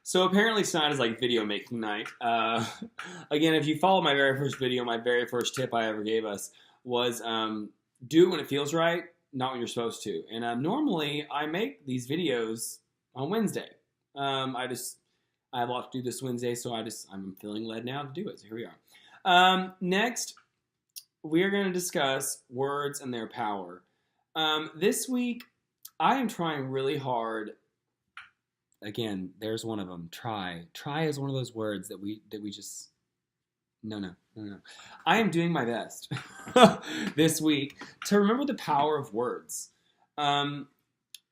So apparently tonight is like video making night. Again, if you follow my very first video, my very first tip I ever gave us was do it when it feels right, not when you're supposed to. And normally I make these videos on Wednesday. I have a lot to do this Wednesday, so I'm feeling led now to do it. So here we are. Next, we are going to discuss words and their power. This week, I am trying really hard. Again, there's one of them. Try. Try is one of those words that we just no. I am doing my best this week to remember the power of words. The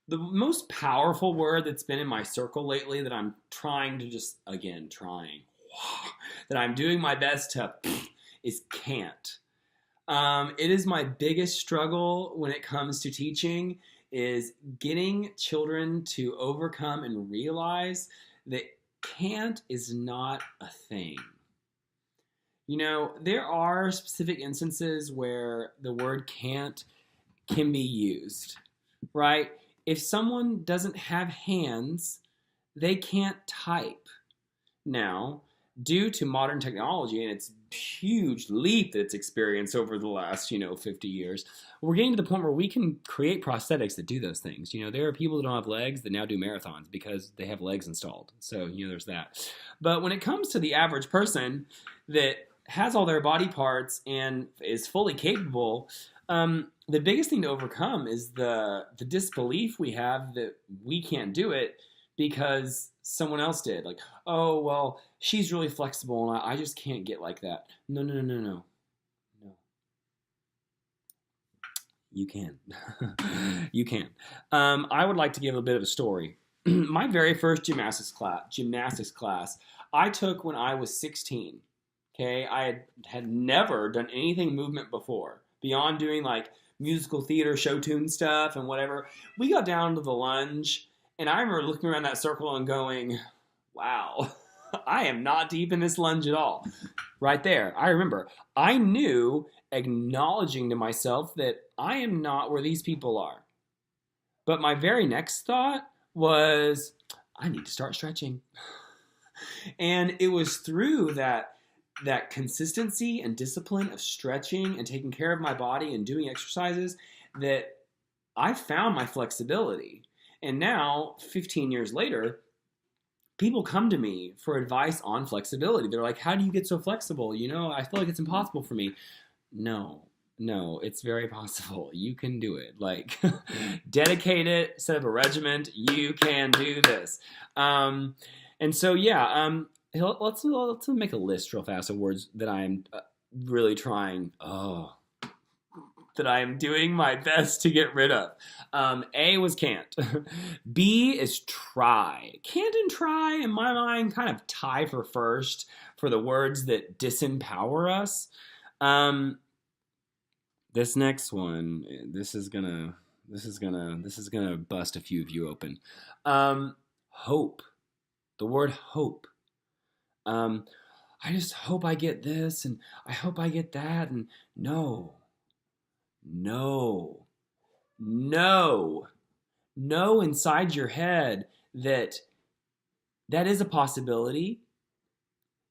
most powerful word that's been in my circle lately that I'm trying to that I'm doing my best to is can't. It is my biggest struggle when it comes to teaching is getting children to overcome and realize that can't is not a thing. You know, there are specific instances where the word can't can be used, right? If someone doesn't have hands, they can't type. Now, due to modern technology and its huge leap that it's experienced over the last, 50 years, we're getting to the point where we can create prosthetics that do those things. There are people that don't have legs that now do marathons because they have legs installed. So, there's that. But when it comes to the average person that has all their body parts and is fully capable, the biggest thing to overcome is the disbelief we have that we can't do it because someone else did. Like, oh, well, she's really flexible and I just can't get like that. No. You can. You can. I would like to give a bit of a story. My very first gymnastics class I took when I was 16. Okay, I had never done anything movement before beyond doing like musical theater, show tune stuff and whatever. We got down to the lunge, and I remember looking around that circle and going, wow, I am not deep in this lunge at all. Right there, I remember. I knew, acknowledging to myself that I am not where these people are. But my very next thought was, I need to start stretching. And it was through that consistency and discipline of stretching and taking care of my body and doing exercises that I found my flexibility. And now, 15 years later, people come to me for advice on flexibility. They're like, how do you get so flexible? I feel like it's impossible for me. No, it's very possible. You can do it. Like, dedicate it, set up a regiment. You can do this. And so, yeah, let's make a list real fast of words that I'm really trying. That I am doing my best to get rid of. A was can't. B is try. Can't and try, in my mind, kind of tie for first for the words that disempower us. This next one, this is gonna bust a few of you open. Hope. The word hope. I just hope I get this and I hope I get that, and no. Know inside your head that is a possibility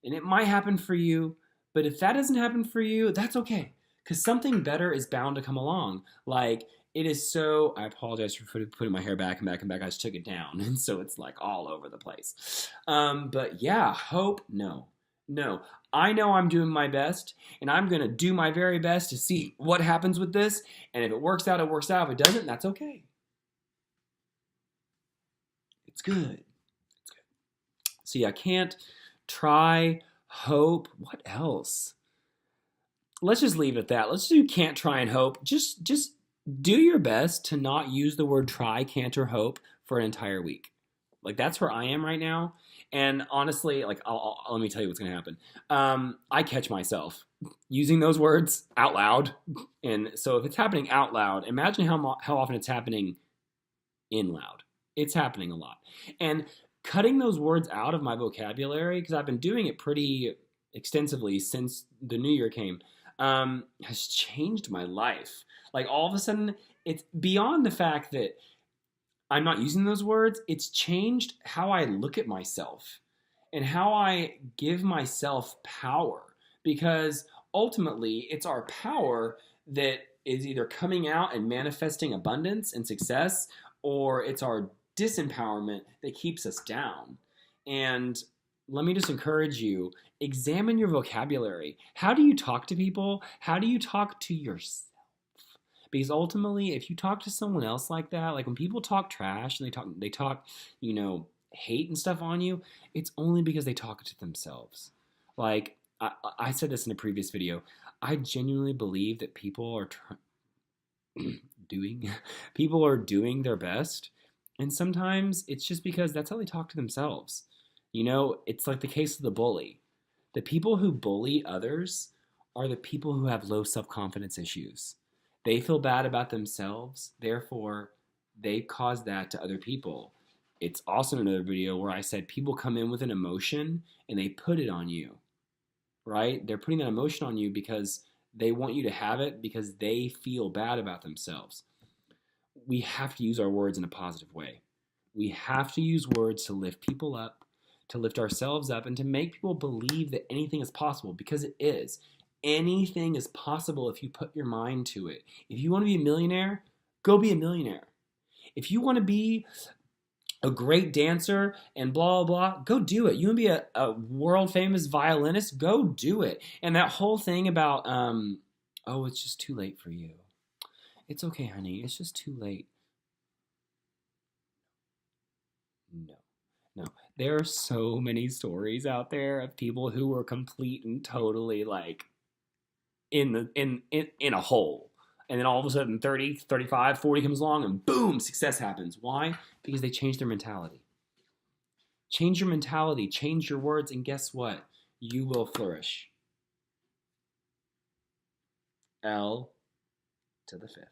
and it might happen for you, but if that doesn't happen for you, that's okay, because something better is bound to come along. Like, it is so, I apologize for putting my hair back and back. I just took it down, and so it's like all over the place. But yeah, hope, no. I know I'm doing my best, and I'm going to do my very best to see what happens with this, and if it works out, it works out. If it doesn't, that's okay. It's good. So yeah, can't, try, hope. What else? Let's just leave it at that. Let's do can't, try, and hope. Just do your best to not use the word try, can't, or hope for an entire week. Like, that's where I am right now. And honestly, like, let me tell you what's going to happen. I catch myself using those words out loud. And so if it's happening out loud, imagine how often it's happening in loud. It's happening a lot. And cutting those words out of my vocabulary, because I've been doing it pretty extensively since the new year came, has changed my life. Like, all of a sudden, it's beyond the fact that I'm not using those words. It's changed how I look at myself and how I give myself power, because ultimately it's our power that is either coming out and manifesting abundance and success, or it's our disempowerment that keeps us down. And let me just encourage you, examine your vocabulary. How do you talk to people? How do you talk to yourself? Because ultimately, if you talk to someone else like that, like when people talk trash and they talk, hate and stuff on you, it's only because they talk to themselves. Like I said this in a previous video, I genuinely believe that doing people are doing their best, and sometimes it's just because that's how they talk to themselves. It's like the case of the bully. The people who bully others are the people who have low self-confidence issues. They feel bad about themselves, therefore they cause that to other people. It's also another video where I said people come in with an emotion and they put it on you, right? They're putting that emotion on you because they want you to have it because they feel bad about themselves. We have to use our words in a positive way. We have to use words to lift people up, to lift ourselves up, and to make people believe that anything is possible, because it is. Anything is possible if you put your mind to it. If you want to be a millionaire, go be a millionaire. If you want to be a great dancer and blah, blah, blah, go do it. You want to be a world famous violinist, go do it. And that whole thing about, oh, it's just too late for you. It's okay, honey. It's just too late. No. No. There are so many stories out there of people who were complete and totally like in a hole. And then all of a sudden 30, 35, 40 comes along and boom, success happens. Why? Because they changed their mentality. Change your mentality, change your words, and guess what? You will flourish. L to the fifth.